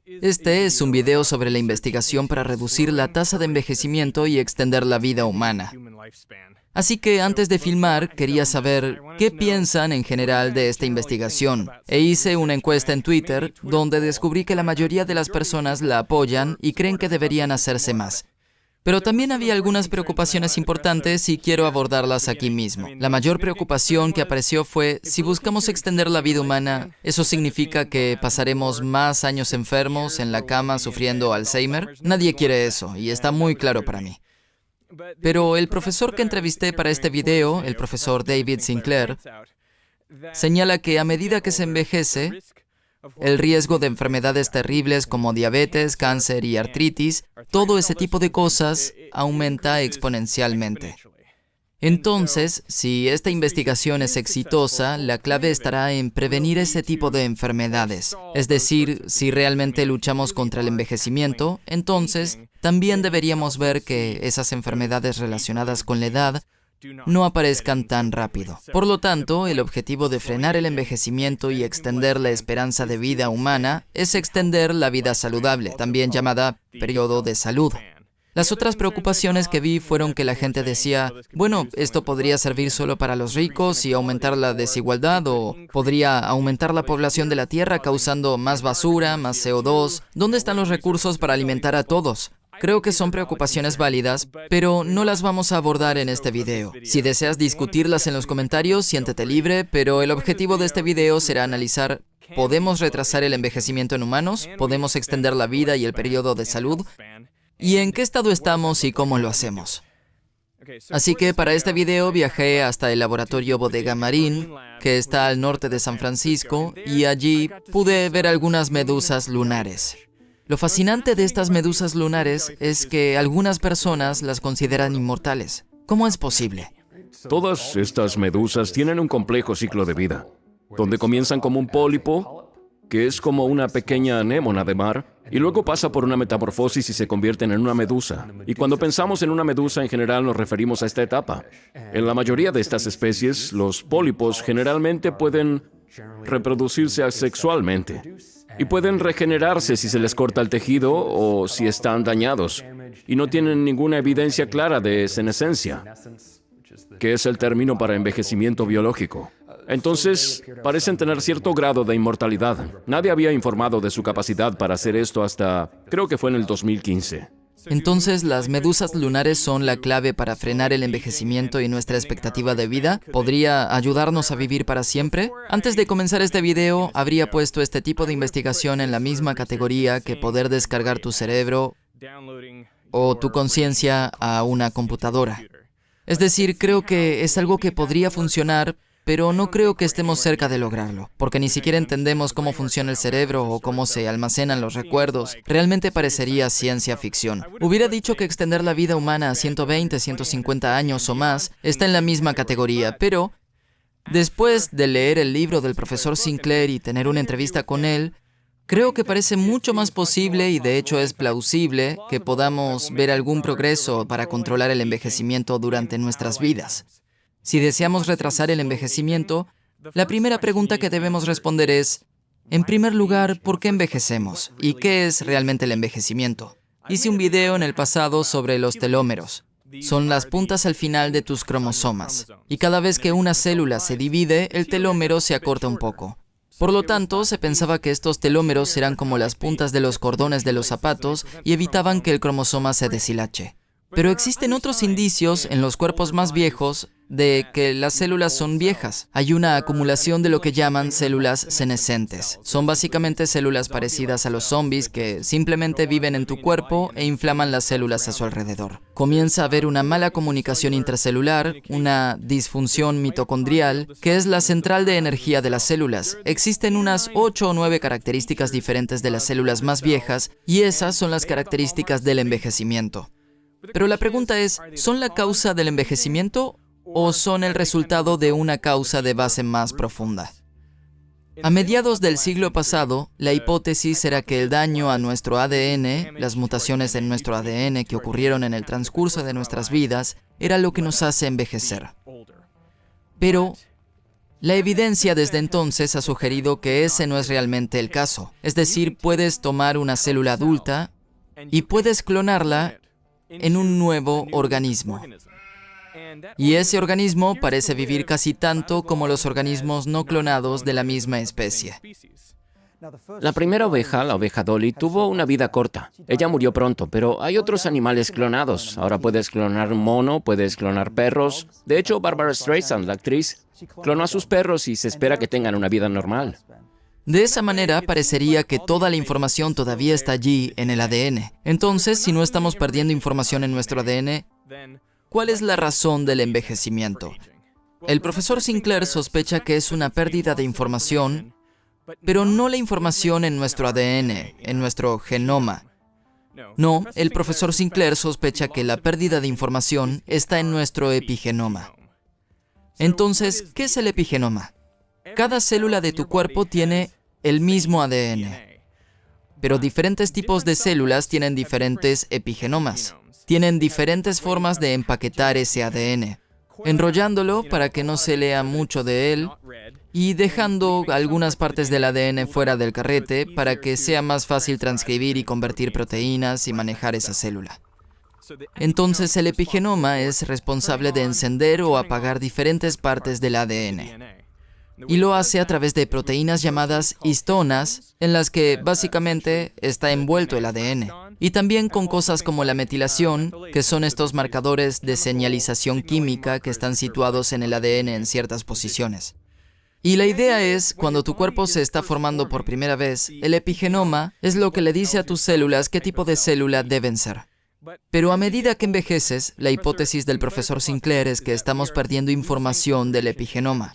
Este es un video sobre la investigación para reducir la tasa de envejecimiento y extender la vida humana. Así que antes de filmar, quería saber qué piensan en general de esta investigación. E hice una encuesta en Twitter, donde descubrí que la mayoría de las personas la apoyan y creen que deberían hacerse más. Pero también había algunas preocupaciones importantes y quiero abordarlas aquí mismo. La mayor preocupación que apareció fue, si buscamos extender la vida humana, ¿eso significa que pasaremos más años enfermos en la cama sufriendo Alzheimer? Nadie quiere eso, y está muy claro para mí. Pero el profesor que entrevisté para este video, el profesor David Sinclair, señala que a medida que se envejece, el riesgo de enfermedades terribles como diabetes, cáncer y artritis, todo ese tipo de cosas aumenta exponencialmente. Entonces, si esta investigación es exitosa, la clave estará en prevenir ese tipo de enfermedades. Es decir, si realmente luchamos contra el envejecimiento, entonces también deberíamos ver que esas enfermedades relacionadas con la edad no aparezcan tan rápido. Por lo tanto, el objetivo de frenar el envejecimiento y extender la esperanza de vida humana es extender la vida saludable, también llamada periodo de salud. Las otras preocupaciones que vi fueron que la gente decía, bueno, esto podría servir solo para los ricos y aumentar la desigualdad, o podría aumentar la población de la Tierra causando más basura, más CO2. ¿Dónde están los recursos para alimentar a todos? Creo que son preocupaciones válidas, pero no las vamos a abordar en este video. Si deseas discutirlas en los comentarios, siéntete libre, pero el objetivo de este video será analizar, ¿podemos retrasar el envejecimiento en humanos? ¿Podemos extender la vida y el periodo de salud? ¿Y en qué estado estamos y cómo lo hacemos? Así que para este video viajé hasta el laboratorio Bodega Marín, que está al norte de San Francisco, y allí pude ver algunas medusas lunares. Lo fascinante de estas medusas lunares es que algunas personas las consideran inmortales. ¿Cómo es posible? Todas estas medusas tienen un complejo ciclo de vida, donde comienzan como un pólipo, que es como una pequeña anémona de mar, y luego pasa por una metamorfosis y se convierten en una medusa. Y cuando pensamos en una medusa, en general nos referimos a esta etapa. En la mayoría de estas especies, los pólipos generalmente pueden reproducirse asexualmente. Y pueden regenerarse si se les corta el tejido o si están dañados. Y no tienen ninguna evidencia clara de senescencia, que es el término para envejecimiento biológico. Entonces, parecen tener cierto grado de inmortalidad. Nadie había informado de su capacidad para hacer esto hasta, creo que fue en el 2015. Entonces, ¿las medusas lunares son la clave para frenar el envejecimiento y nuestra expectativa de vida? ¿Podría ayudarnos a vivir para siempre? Antes de comenzar este video, habría puesto este tipo de investigación en la misma categoría que poder descargar tu cerebro o tu conciencia a una computadora. Es decir, creo que es algo que podría funcionar, pero no creo que estemos cerca de lograrlo, porque ni siquiera entendemos cómo funciona el cerebro o cómo se almacenan los recuerdos. Realmente parecería ciencia ficción. Hubiera dicho que extender la vida humana a 120, 150 años o más está en la misma categoría, pero después de leer el libro del profesor Sinclair y tener una entrevista con él, creo que parece mucho más posible y de hecho es plausible que podamos ver algún progreso para controlar el envejecimiento durante nuestras vidas. Si deseamos retrasar el envejecimiento, la primera pregunta que debemos responder es, en primer lugar, ¿por qué envejecemos? ¿Y qué es realmente el envejecimiento? Hice un video en el pasado sobre los telómeros. Son las puntas al final de tus cromosomas. Y cada vez que una célula se divide, el telómero se acorta un poco. Por lo tanto, se pensaba que estos telómeros eran como las puntas de los cordones de los zapatos y evitaban que el cromosoma se deshilache. Pero existen otros indicios en los cuerpos más viejos de que las células son viejas. Hay una acumulación de lo que llaman células senescentes. Son básicamente células parecidas a los zombies que simplemente viven en tu cuerpo e inflaman las células a su alrededor. Comienza a haber una mala comunicación intracelular, una disfunción mitocondrial, que es la central de energía de las células. Existen unas 8 o 9 características diferentes de las células más viejas y esas son las características del envejecimiento. Pero la pregunta es, ¿son la causa del envejecimiento o son el resultado de una causa de base más profunda? A mediados del siglo pasado, la hipótesis era que el daño a nuestro ADN, las mutaciones en nuestro ADN que ocurrieron en el transcurso de nuestras vidas, era lo que nos hace envejecer. Pero La evidencia desde entonces ha sugerido que ese no es realmente el caso. Es decir, puedes tomar una célula adulta y puedes clonarla en un nuevo organismo. Y ese organismo parece vivir casi tanto como los organismos no clonados de la misma especie. La primera oveja, la oveja Dolly, tuvo una vida corta. Ella murió pronto, pero hay otros animales clonados. Ahora puedes clonar un mono, puedes clonar perros. De hecho, Barbara Streisand, la actriz, clonó a sus perros y se espera que tengan una vida normal. De esa manera, parecería que toda la información todavía está allí en el ADN. Entonces, si no estamos perdiendo información en nuestro ADN, ¿cuál es la razón del envejecimiento? El profesor Sinclair sospecha que es una pérdida de información, pero no la información en nuestro ADN, en nuestro genoma. No, el profesor Sinclair sospecha que la pérdida de información está en nuestro epigenoma. Entonces, ¿qué es el epigenoma? Cada célula de tu cuerpo tiene el mismo ADN, pero diferentes tipos de células tienen diferentes epigenomas. Tienen diferentes formas de empaquetar ese ADN, enrollándolo para que no se lea mucho de él y dejando algunas partes del ADN fuera del carrete para que sea más fácil transcribir y convertir proteínas y manejar esa célula. Entonces el epigenoma es responsable de encender o apagar diferentes partes del ADN. Y lo hace a través de proteínas llamadas histonas, en las que básicamente está envuelto el ADN. Y también con cosas como la metilación, que son estos marcadores de señalización química que están situados en el ADN en ciertas posiciones. Y la idea es, cuando tu cuerpo se está formando por primera vez, el epigenoma es lo que le dice a tus células qué tipo de célula deben ser. Pero a medida que envejeces, la hipótesis del profesor Sinclair es que estamos perdiendo información del epigenoma.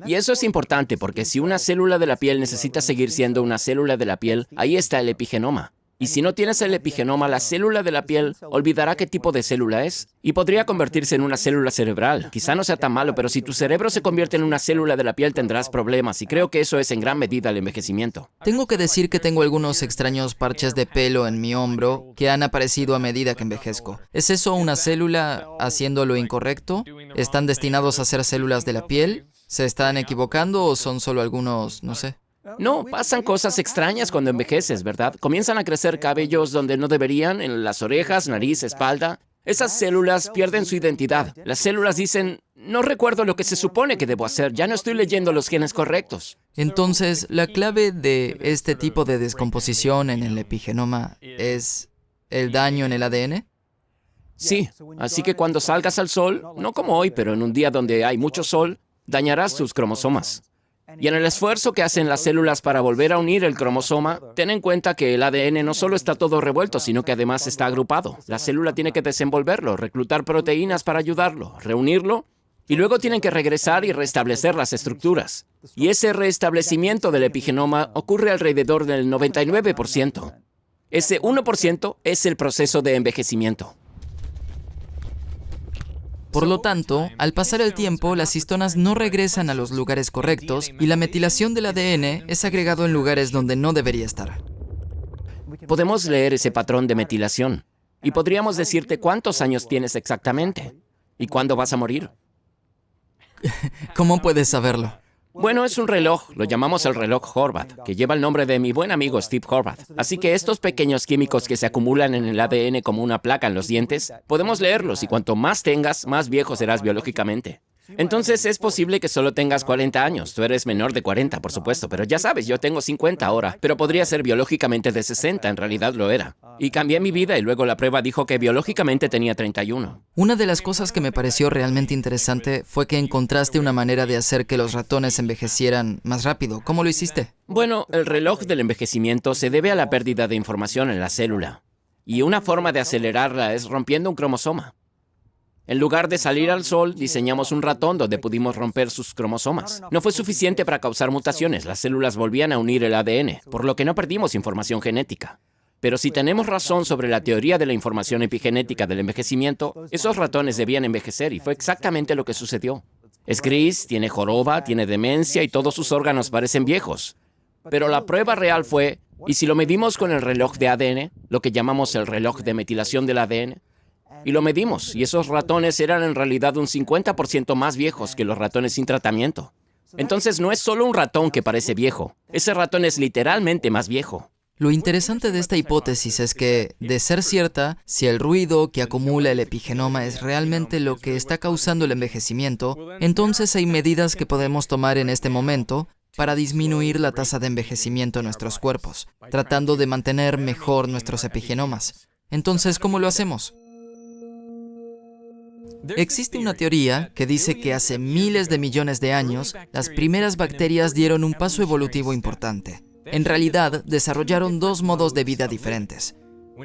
Y eso es importante porque si una célula de la piel necesita seguir siendo una célula de la piel, ahí está el epigenoma. Y si no tienes el epigenoma, la célula de la piel olvidará qué tipo de célula es y podría convertirse en una célula cerebral. Quizá no sea tan malo, pero si tu cerebro se convierte en una célula de la piel tendrás problemas y creo que eso es en gran medida el envejecimiento. Tengo que decir que tengo algunos extraños parches de pelo en mi hombro que han aparecido a medida que envejezco. ¿Es eso una célula haciendo lo incorrecto? ¿Están destinados a ser células de la piel? ¿Se están equivocando o son solo algunos, no sé? No, pasan cosas extrañas cuando envejeces, ¿verdad? Comienzan a crecer cabellos donde no deberían, en las orejas, nariz, espalda. Esas células pierden su identidad. Las células dicen, no recuerdo lo que se supone que debo hacer, ya no estoy leyendo los genes correctos. Entonces, la clave de este tipo de descomposición en el epigenoma es el daño en el ADN. Sí, así que cuando salgas al sol, no como hoy, pero en un día donde hay mucho sol, dañarás tus cromosomas. Y en el esfuerzo que hacen las células para volver a unir el cromosoma, ten en cuenta que el ADN no solo está todo revuelto, sino que además está agrupado. La célula tiene que desenvolverlo, reclutar proteínas para ayudarlo, reunirlo, y luego tienen que regresar y restablecer las estructuras. Y ese restablecimiento del epigenoma ocurre alrededor del 99%. Ese 1% es el proceso de envejecimiento. Por lo tanto, al pasar el tiempo, las histonas no regresan a los lugares correctos y la metilación del ADN es agregado en lugares donde no debería estar. Podemos leer ese patrón de metilación y podríamos decirte cuántos años tienes exactamente y cuándo vas a morir. ¿Cómo puedes saberlo? Bueno, es un reloj, lo llamamos el reloj Horvath, que lleva el nombre de mi buen amigo Steve Horvath. Así que estos pequeños químicos que se acumulan en el ADN como una placa en los dientes, podemos leerlos y cuanto más tengas, más viejo serás biológicamente. Entonces es posible que solo tengas 40 años. Tú eres menor de 40, por supuesto, pero ya sabes, yo tengo 50 ahora, pero podría ser biológicamente de 60, en realidad lo era. Y cambié mi vida y luego la prueba dijo que biológicamente tenía 31. Una de las cosas que me pareció realmente interesante fue que encontraste una manera de hacer que los ratones envejecieran más rápido. ¿Cómo lo hiciste? Bueno, el reloj del envejecimiento se debe a la pérdida de información en la célula. Y una forma de acelerarla es rompiendo un cromosoma. En lugar de salir al sol, diseñamos un ratón donde pudimos romper sus cromosomas. No fue suficiente para causar mutaciones, las células volvían a unir el ADN, por lo que no perdimos información genética. Pero si tenemos razón sobre la teoría de la información epigenética del envejecimiento, esos ratones debían envejecer y fue exactamente lo que sucedió. Es gris, tiene joroba, tiene demencia y todos sus órganos parecen viejos. Pero la prueba real fue, y si lo medimos con el reloj de ADN, lo que llamamos el reloj de metilación del ADN, Y lo medimos, y esos ratones eran en realidad un 50% más viejos que los ratones sin tratamiento. Entonces no es solo un ratón que parece viejo, ese ratón es literalmente más viejo. Lo interesante de esta hipótesis es que, de ser cierta, si el ruido que acumula el epigenoma es realmente lo que está causando el envejecimiento, entonces hay medidas que podemos tomar en este momento para disminuir la tasa de envejecimiento en nuestros cuerpos, tratando de mantener mejor nuestros epigenomas. Entonces, ¿cómo lo hacemos? Existe una teoría que dice que hace miles de millones de años, las primeras bacterias dieron un paso evolutivo importante. En realidad, desarrollaron dos modos de vida diferentes.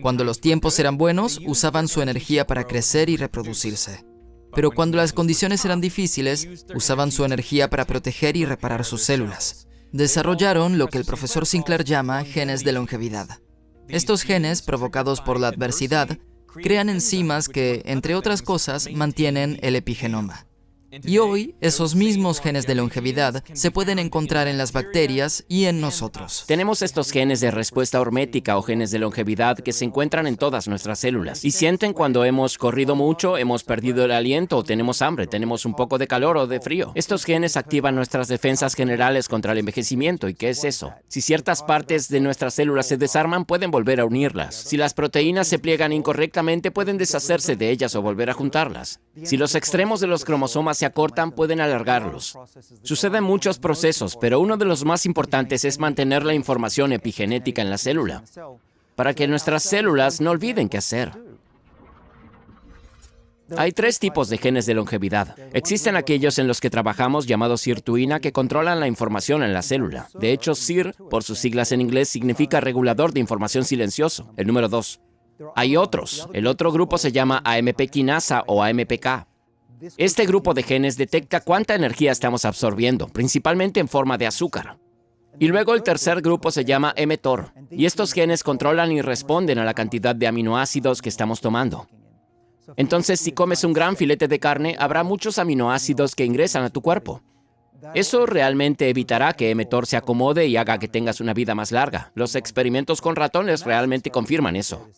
Cuando los tiempos eran buenos, usaban su energía para crecer y reproducirse. Pero cuando las condiciones eran difíciles, usaban su energía para proteger y reparar sus células. Desarrollaron lo que el profesor Sinclair llama genes de longevidad. Estos genes, provocados por la adversidad, crean enzimas que, entre otras cosas, mantienen el epigenoma. Y hoy, esos mismos genes de longevidad se pueden encontrar en las bacterias y en nosotros. Tenemos estos genes de respuesta hormética o genes de longevidad que se encuentran en todas nuestras células y sienten cuando hemos corrido mucho, hemos perdido el aliento o tenemos hambre, tenemos un poco de calor o de frío. Estos genes activan nuestras defensas generales contra el envejecimiento. ¿Y qué es eso? Si ciertas partes de nuestras células se desarman, pueden volver a unirlas. Si las proteínas se pliegan incorrectamente, pueden deshacerse de ellas o volver a juntarlas. Si los extremos de los cromosomas se acortan, pueden alargarlos. Suceden muchos procesos, pero uno de los más importantes es mantener la información epigenética en la célula, para que nuestras células no olviden qué hacer. Hay tres tipos de genes de longevidad. Existen aquellos en los que trabajamos llamados sirtuina que controlan la información en la célula. De hecho, SIR, por sus siglas en inglés, significa regulador de información silencioso, el número 2. Hay otros. El otro grupo se llama AMP quinasa o AMPK. Este grupo de genes detecta cuánta energía estamos absorbiendo, principalmente en forma de azúcar. Y luego el tercer grupo se llama mTOR, y estos genes controlan y responden a la cantidad de aminoácidos que estamos tomando. Entonces, si comes un gran filete de carne, habrá muchos aminoácidos que ingresan a tu cuerpo. Eso realmente evitará que mTOR se acomode y haga que tengas una vida más larga. Los experimentos con ratones realmente confirman eso.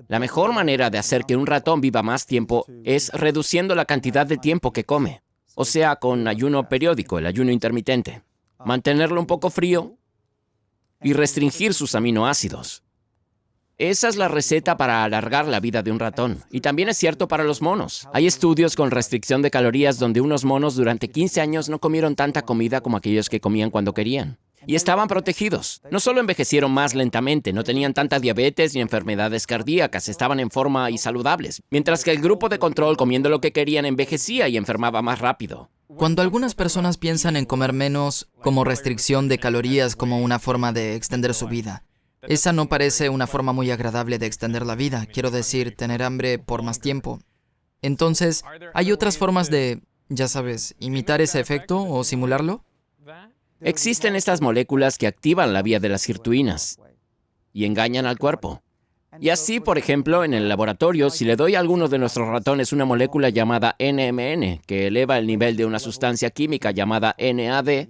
La mejor manera de hacer que un ratón viva más tiempo es reduciendo la cantidad de tiempo que come, o sea, con ayuno periódico, el ayuno intermitente. Mantenerlo un poco frío y restringir sus aminoácidos. Esa es la receta para alargar la vida de un ratón. Y también es cierto para los monos. Hay estudios con restricción de calorías donde unos monos durante 15 años no comieron tanta comida como aquellos que comían cuando querían. Y estaban protegidos. No solo envejecieron más lentamente, no tenían tanta diabetes ni enfermedades cardíacas, estaban en forma y saludables. Mientras que el grupo de control, comiendo lo que querían, envejecía y enfermaba más rápido. Cuando algunas personas piensan en comer menos como restricción de calorías como una forma de extender su vida, esa no parece una forma muy agradable de extender la vida, quiero decir, tener hambre por más tiempo. Entonces, ¿hay otras formas de, ya sabes, imitar ese efecto o simularlo? Existen estas moléculas que activan la vía de las sirtuinas y engañan al cuerpo. Y así, por ejemplo, en el laboratorio, si le doy a alguno de nuestros ratones una molécula llamada NMN, que eleva el nivel de una sustancia química llamada NAD,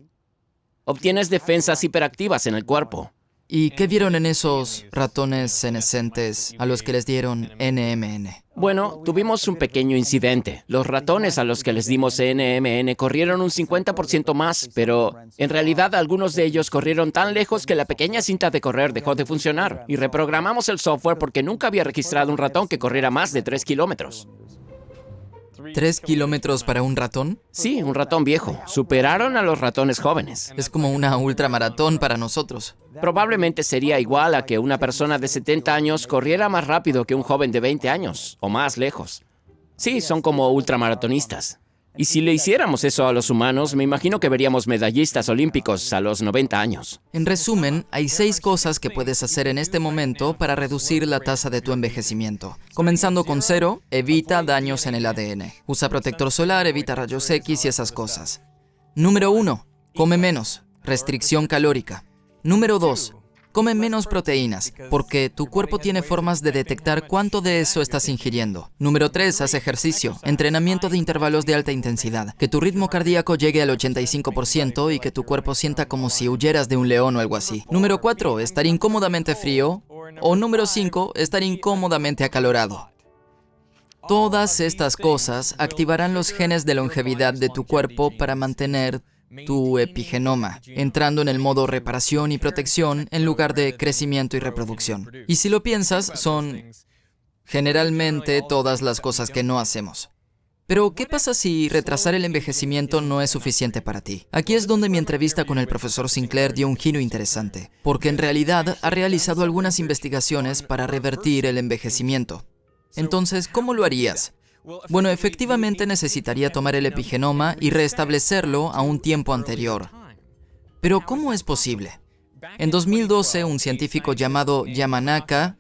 obtienes defensas hiperactivas en el cuerpo. ¿Y qué vieron en esos ratones senescentes a los que les dieron NMN? Bueno, tuvimos un pequeño incidente. Los ratones a los que les dimos NMN corrieron un 50% más, pero en realidad algunos de ellos corrieron tan lejos que la pequeña cinta de correr dejó de funcionar. Y reprogramamos el software porque nunca había registrado un ratón que corriera más de 3 kilómetros. ¿3 kilómetros para un ratón? Sí, un ratón viejo. Superaron a los ratones jóvenes. Es como una ultramaratón para nosotros. Probablemente sería igual a que una persona de 70 años corriera más rápido que un joven de 20 años, o más lejos. Sí, son como ultramaratonistas. Y si le hiciéramos eso a los humanos, me imagino que veríamos medallistas olímpicos a los 90 años. En resumen, hay 6 cosas que puedes hacer en este momento para reducir la tasa de tu envejecimiento. Comenzando con 0, evita daños en el ADN. Usa protector solar, evita rayos X y esas cosas. Número 1, come menos. Restricción calórica. Número 2, come menos proteínas, porque tu cuerpo tiene formas de detectar cuánto de eso estás ingiriendo. Número 3, haz ejercicio, entrenamiento de intervalos de alta intensidad, que tu ritmo cardíaco llegue al 85% y que tu cuerpo sienta como si huyeras de un león o algo así. Número 4, estar incómodamente frío. O número 5, estar incómodamente acalorado. Todas estas cosas activarán los genes de longevidad de tu cuerpo para mantener tu epigenoma, entrando en el modo reparación y protección en lugar de crecimiento y reproducción. Y si lo piensas, son generalmente todas las cosas que no hacemos. Pero, ¿qué pasa si retrasar el envejecimiento no es suficiente para ti? Aquí es donde mi entrevista con el profesor Sinclair dio un giro interesante, porque en realidad ha realizado algunas investigaciones para revertir el envejecimiento. Entonces, ¿cómo lo harías? Bueno, efectivamente necesitaría tomar el epigenoma y restablecerlo a un tiempo anterior. Pero, ¿cómo es posible? En 2012, un científico llamado Yamanaka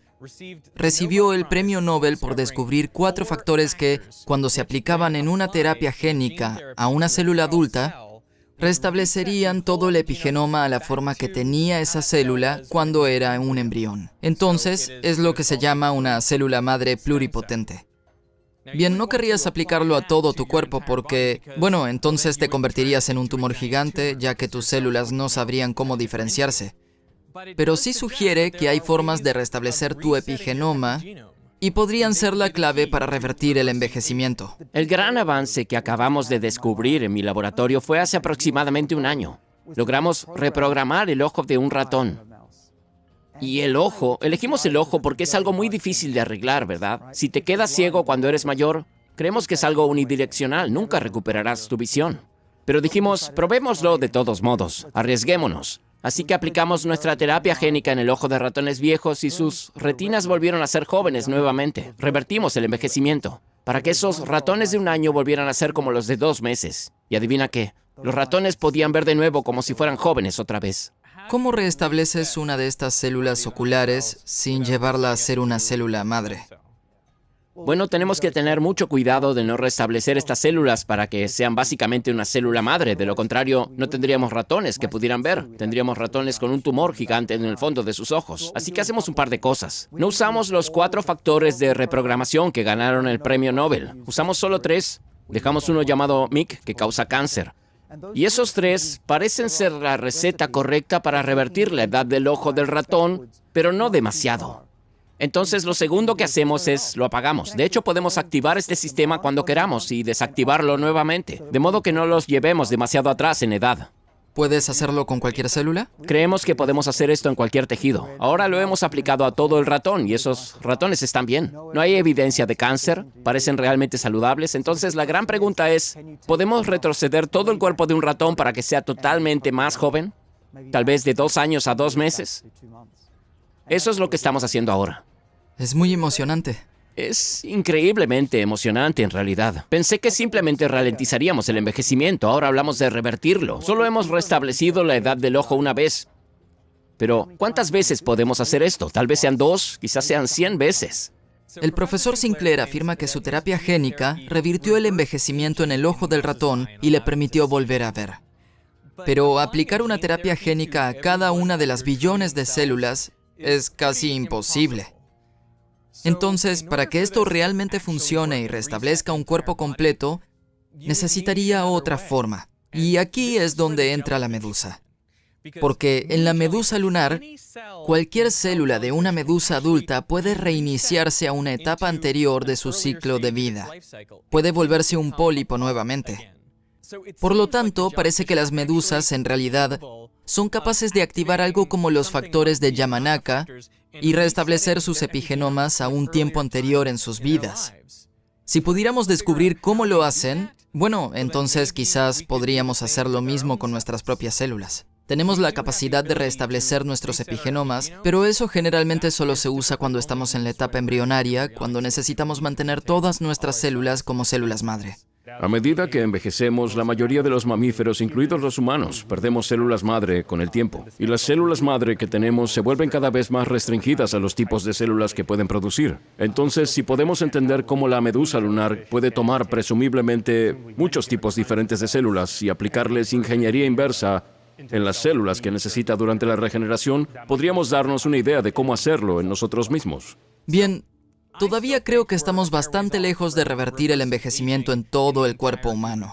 recibió el premio Nobel por descubrir 4 factores que, cuando se aplicaban en una terapia génica a una célula adulta, restablecerían todo el epigenoma a la forma que tenía esa célula cuando era un embrión. Entonces, es lo que se llama una célula madre pluripotente. Bien, no querrías aplicarlo a todo tu cuerpo porque, bueno, entonces te convertirías en un tumor gigante, ya que tus células no sabrían cómo diferenciarse. Pero sí sugiere que hay formas de restablecer tu epigenoma y podrían ser la clave para revertir el envejecimiento. El gran avance que acabamos de descubrir en mi laboratorio fue hace aproximadamente un año. Logramos reprogramar el ojo de un ratón. Y el ojo, elegimos el ojo porque es algo muy difícil de arreglar, ¿verdad? Si te quedas ciego cuando eres mayor, creemos que es algo unidireccional, nunca recuperarás tu visión. Pero dijimos, probémoslo de todos modos, arriesguémonos. Así que aplicamos nuestra terapia génica en el ojo de ratones viejos y sus retinas volvieron a ser jóvenes nuevamente. Revertimos el envejecimiento para que esos ratones de un año volvieran a ser como los de 2 meses. Y adivina qué, los ratones podían ver de nuevo como si fueran jóvenes otra vez. ¿Cómo restableces una de estas células oculares sin llevarla a ser una célula madre? Bueno, tenemos que tener mucho cuidado de no restablecer estas células para que sean básicamente una célula madre. De lo contrario, no tendríamos ratones que pudieran ver. Tendríamos ratones con un tumor gigante en el fondo de sus ojos. Así que hacemos un par de cosas. No usamos los 4 factores de reprogramación que ganaron el premio Nobel. Usamos solo 3. Dejamos uno llamado MYC, que causa cáncer. Y esos 3 parecen ser la receta correcta para revertir la edad del ojo del ratón, pero no demasiado. Entonces, lo segundo que hacemos es lo apagamos. De hecho, podemos activar este sistema cuando queramos y desactivarlo nuevamente, de modo que no los llevemos demasiado atrás en edad. ¿Puedes hacerlo con cualquier célula? Creemos que podemos hacer esto en cualquier tejido. Ahora lo hemos aplicado a todo el ratón y esos ratones están bien. No hay evidencia de cáncer, parecen realmente saludables. Entonces, la gran pregunta es, ¿podemos retroceder todo el cuerpo de un ratón para que sea totalmente más joven? Tal vez de 2 años a 2 meses. Eso es lo que estamos haciendo ahora. Es muy emocionante. Es increíblemente emocionante en realidad. Pensé que simplemente ralentizaríamos el envejecimiento, ahora hablamos de revertirlo. Solo hemos restablecido la edad del ojo una vez. Pero, ¿cuántas veces podemos hacer esto? Tal vez sean 2, quizás sean 100 veces. El profesor Sinclair afirma que su terapia génica revirtió el envejecimiento en el ojo del ratón y le permitió volver a ver. Pero aplicar una terapia génica a cada una de las billones de células es casi imposible. Entonces, para que esto realmente funcione y restablezca un cuerpo completo, necesitaría otra forma. Y aquí es donde entra la medusa. Porque en la medusa lunar, cualquier célula de una medusa adulta puede reiniciarse a una etapa anterior de su ciclo de vida. Puede volverse un pólipo nuevamente. Por lo tanto, parece que las medusas, en realidad, son capaces de activar algo como los factores de Yamanaka y restablecer sus epigenomas a un tiempo anterior en sus vidas. Si pudiéramos descubrir cómo lo hacen, bueno, entonces quizás podríamos hacer lo mismo con nuestras propias células. Tenemos la capacidad de restablecer nuestros epigenomas, pero eso generalmente solo se usa cuando estamos en la etapa embrionaria, cuando necesitamos mantener todas nuestras células como células madre. A medida que envejecemos, la mayoría de los mamíferos, incluidos los humanos, perdemos células madre con el tiempo. Y las células madre que tenemos se vuelven cada vez más restringidas a los tipos de células que pueden producir. Entonces, si podemos entender cómo la medusa lunar puede tomar presumiblemente muchos tipos diferentes de células y aplicarles ingeniería inversa en las células que necesita durante la regeneración, podríamos darnos una idea de cómo hacerlo en nosotros mismos. Bien, todavía creo que estamos bastante lejos de revertir el envejecimiento en todo el cuerpo humano.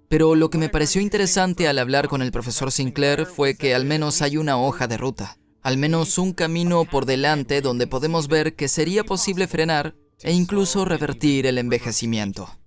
Pero lo que me pareció interesante al hablar con el profesor Sinclair fue que al menos hay una hoja de ruta. Al menos un camino por delante donde podemos ver que sería posible frenar e incluso revertir el envejecimiento.